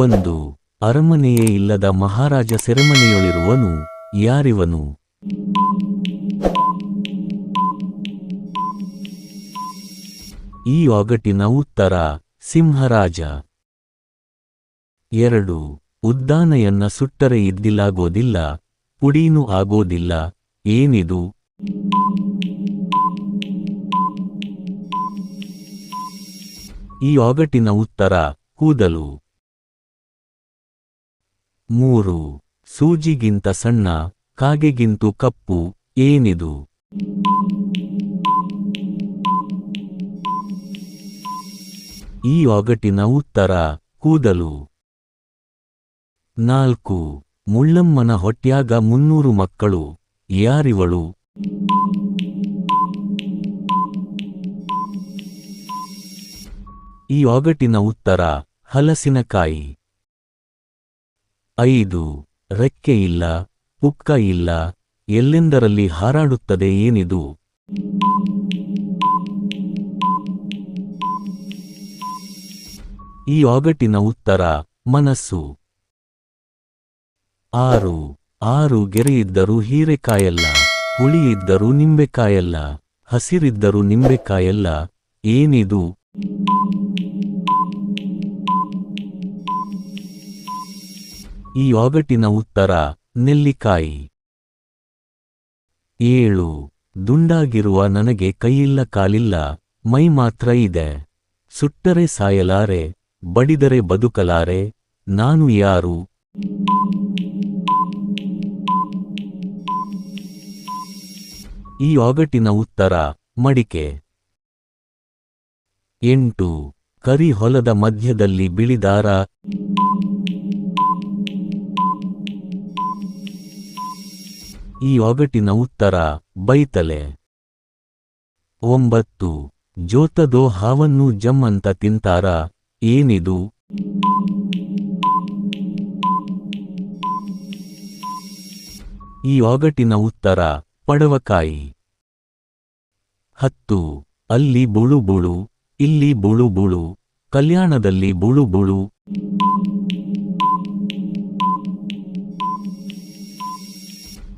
ಒಂದು ಅರಮನೆಯೇ ಇಲ್ಲದ ಮಹಾರಾಜ ಸೆರೆಮನೆಯೊಳಿರುವನು, ಯಾರಿವನು? ಈ ಒಗಟಿನ ಉತ್ತರ ಸಿಂಹರಾಜ. 2 ಉದ್ದಾನಯನ್ನ ಸುಟ್ಟರೆ ಇದ್ದಿಲಾಗೋದಿಲ್ಲ, ಪುಡೀನು ಆಗೋದಿಲ್ಲ, ಏನಿದು? ಈ ಒಗಟಿನ ಉತ್ತರ ಕೂದಲು. 3 ಸೂಜಿಗಿಂತ ಸಣ್ಣ, ಕಾಗೆಗಿಂತೂ ಕಪ್ಪು, ಏನಿದು? ಈ ಒಗಟಿನ ಉತ್ತರ ಕೂದಲು. 4 ಮುಳ್ಳಮ್ಮನ ಹೊಟ್ಯಾಗ 300 ಮಕ್ಕಳು, ಯಾರಿವಳು? ಈ ಒಗಟಿನ ಉತ್ತರ ಹಲಸಿನಕಾಯಿ. 5 ರೆಕ್ಕೆ ಇಲ್ಲ, ಪುಕ್ಕ ಇಲ್ಲ, ಎಲ್ಲೆಂದರಲ್ಲಿ ಹಾರಾಡುತ್ತದೆ, ಏನಿದು? ಈ ಒಗಟಿನ ಉತ್ತರ ಮನಸ್ಸು. 6 ಗೆರೆಯಿದ್ದರೂ ಹೀರೆಕಾಯಲ್ಲ, ಹುಳಿಯಿದ್ದರೂ ನಿಂಬೆಕಾಯಲ್ಲ, ಹಸಿರಿದ್ದರೂ ನಿಂಬೆಕಾಯಲ್ಲ, ಏನಿದು? ಈ ಒಗಟಿನ ಉತ್ತರ ನೆಲ್ಲಿಕಾಯಿ. 7 ದುಂಡಾಗಿರುವ ನನಗೆ ಕೈಯಿಲ್ಲ ಕಾಲಿಲ್ಲ, ಮೈ ಮಾತ್ರ ಇದೆ, ಸುಟ್ಟರೆ ಸಾಯಲಾರೆ, ಬಡಿದರೆ ಬದುಕಲಾರೆ, ನಾನು ಯಾರು? ಈ ಒಗಟಿನ ಉತ್ತರ ಮಡಿಕೆ. 8 ಕರಿ ಹೊಲದ ಮಧ್ಯದಲ್ಲಿ ಬಿಳಿದಾರ, ಈ ಒಗಟಿನ ಉತ್ತರ ಬೈತಲೆ. 9 ಜೋತದೋ ಹಾವನ್ನು ಜಮ್ ಅಂತ ತಿಂತಾರ, ಏನಿದು? ಈ ಒಗಟಿನ ಉತ್ತರ ಪಡವಕಾಯಿ. 10 ಅಲ್ಲಿ ಬುಳು ಬುಳು, ಇಲ್ಲಿ ಬುಳು ಬುಳು, ಕಲ್ಯಾಣದಲ್ಲಿ ಬುಳು ಬುಳು,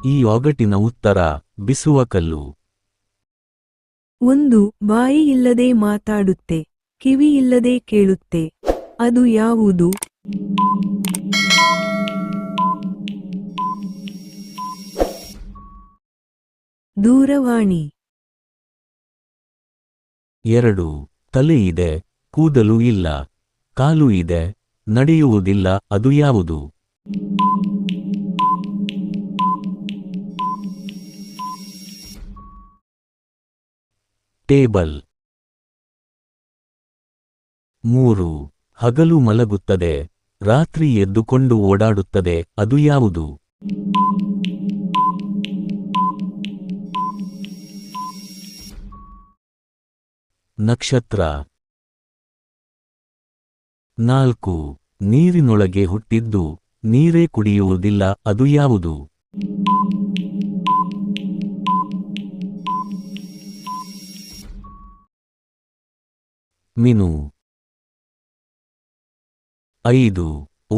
ಈ ಒಗಟಿನ ಉತ್ತರ ಬಿಸುವಕಲ್ಲು. 1 ಬಾಯಿ ಇಲ್ಲದೆ ಮಾತಾಡುತ್ತೆ, ಕಿವಿ ಇಲ್ಲದೆ ಕೇಳುತ್ತೆ, ಅದು ಯಾವುದು? ದೂರವಾಣಿ. 2 ತಲೆ ಇದೆ, ಕೂದಲು ಇಲ್ಲ, ಕಾಲು ಇದೆ, ನಡೆಯುವುದಿಲ್ಲ, ಅದು ಯಾವುದು? ಟೇಬಲ್. 3 ಹಗಲು ಮಲಗುತ್ತದೆ, ರಾತ್ರಿ ಎದ್ದುಕೊಂಡು ಓಡಾಡುತ್ತದೆ, ಅದು ಯಾವುದು? ನಕ್ಷತ್ರ. 4 ನೀರಿನೊಳಗೆ ಹುಟ್ಟಿದ್ದು, ನೀರೇ ಕುಡಿಯುವುದಿಲ್ಲ, ಅದು ಯಾವುದು? ಮೀನು. 5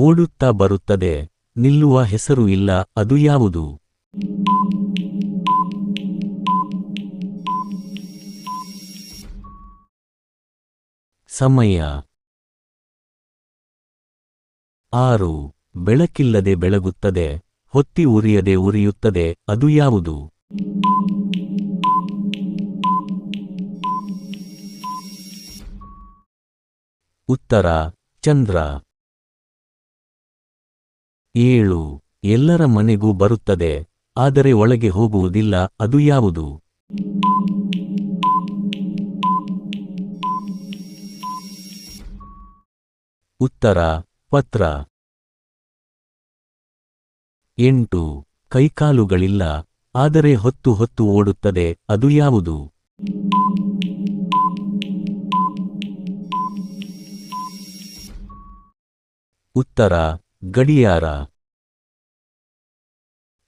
ಓಡುತ್ತಾ ಬರುತ್ತದೆ, ನಿಲ್ಲುವ ಹೆಸರು ಇಲ್ಲ, ಅದು ಯಾವುದು? ಸಮಯ. 6 ಬೆಳಕಿಲ್ಲದೆ ಬೆಳಗುತ್ತದೆ, ಹೊತ್ತಿ ಉರಿಯದೆ ಉರಿಯುತ್ತದೆ, ಅದು ಯಾವುದು? ಉತ್ತರ ಚಂದ್ರ. 7 ಎಲ್ಲರ ಮನೆಗೂ ಬರುತ್ತದೆ, ಆದರೆ ಒಳಗೆ ಹೋಗುವುದಿಲ್ಲ, ಅದು ಯಾವುದು? ಉತ್ತರ ಪತ್ರ. 8 ಕೈಕಾಲುಗಳಿಲ್ಲ, ಆದರೆ ಹೊತ್ತು ಹೊತ್ತು ಓಡುತ್ತದೆ, ಅದು ಯಾವುದು? ಉತ್ತರ ಗಡಿಯಾರ.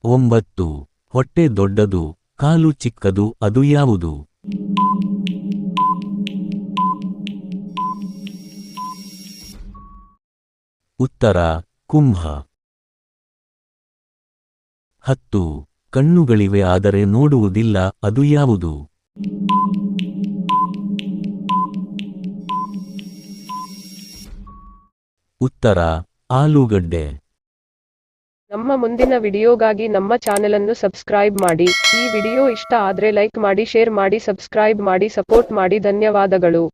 9 ಹೊಟ್ಟೆ ದೊಡ್ಡದು, ಕಾಲು ಚಿಕ್ಕದು, ಅದು ಯಾವುದು? ಉತ್ತರ ಕುಂಭ. 10 ಕಣ್ಣುಗಳಿವೆ ಆದರೆ ನೋಡುವುದಿಲ್ಲ, ಅದು ಯಾವುದು? ಉತ್ತರ ಆಲೂಗಡ್ಡೆ. ನಮ್ಮ ಮುಂದಿನ ವಿಡಿಯೋಗಾಗಿ ನಮ್ಮ ಚಾನೆಲನ್ನು ಸಬ್ಸ್ಕ್ರೈಬ್ ಮಾಡಿ. ಈ ವಿಡಿಯೋ ಇಷ್ಟ ಆದ್ರೆ ಲೈಕ್ ಮಾಡಿ, ಶೇರ್ ಮಾಡಿ, ಸಬ್ಸ್ಕ್ರೈಬ್ ಮಾಡಿ, ಸಪೋರ್ಟ್ ಮಾಡಿ. ಧನ್ಯವಾದಗಳು.